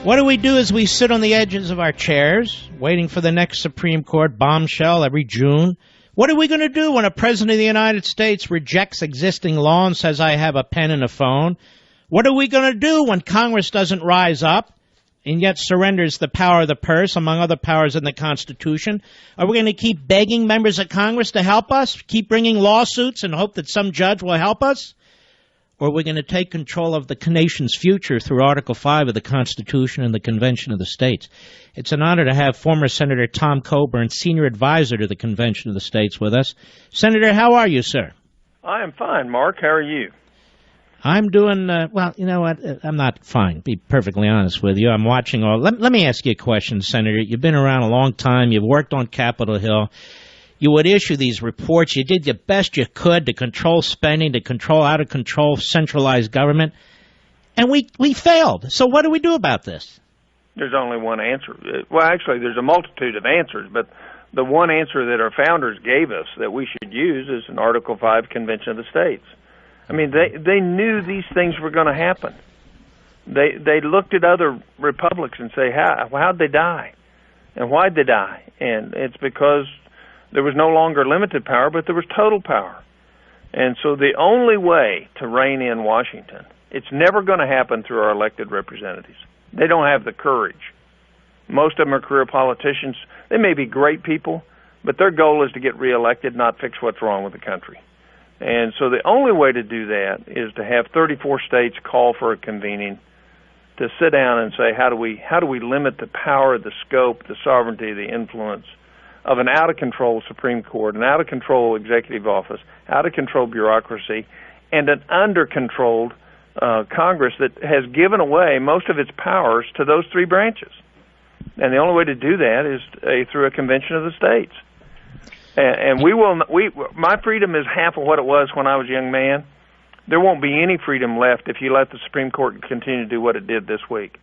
What do we do as we sit on the edges of our chairs, waiting for the next Supreme Court bombshell every June? What are we going to do when a president of the United States rejects existing law and says, I have a pen and a phone? What are we going to do when Congress doesn't rise up and yet surrenders the power of the purse, among other powers in the Constitution? Are we going to keep begging members of Congress to help us, keep bringing lawsuits and hope that some judge will help us? Or are we going to take control of the nation's future through Article 5 of the Constitution and the Convention of the States? It's an honor to have former Senator Tom Coburn, senior advisor to the Convention of the States, with us. Senator, how are you, sir? I am fine, Mark. How are you? I'm doing, well, you know what? I'm not fine, be perfectly honest with you. I'm watching all. Let me ask you a question, Senator. You've been around a long time. You've worked on Capitol Hill. You would issue these reports. You did the best you could to control spending, to control out-of-control centralized government. And we failed. So what do we do about this? There's only one answer. Well, actually, there's a multitude of answers, but the one answer that our founders gave us that we should use is an Article 5 Convention of the States. I mean, they knew these things were going to happen. They looked at other republics and say, how'd they die? And why'd they die? And it's because there was no longer limited power, but there was total power. And so the only way to rein in Washington, it's never going to happen through our elected representatives. They don't have the courage. Most of them are career politicians. They may be great people, but their goal is to get reelected, not fix what's wrong with the country. And so the only way to do that is to have 34 states call for a convening, to sit down and say, how do we limit the power, the scope, the sovereignty, the influence of an out-of-control Supreme Court, an out-of-control executive office, out-of-control bureaucracy, and an under-controlled Congress that has given away most of its powers to those three branches. And the only way to do that is through a convention of the states. And my freedom is half of what it was when I was a young man. There won't be any freedom left if you let the Supreme Court continue to do what it did this week.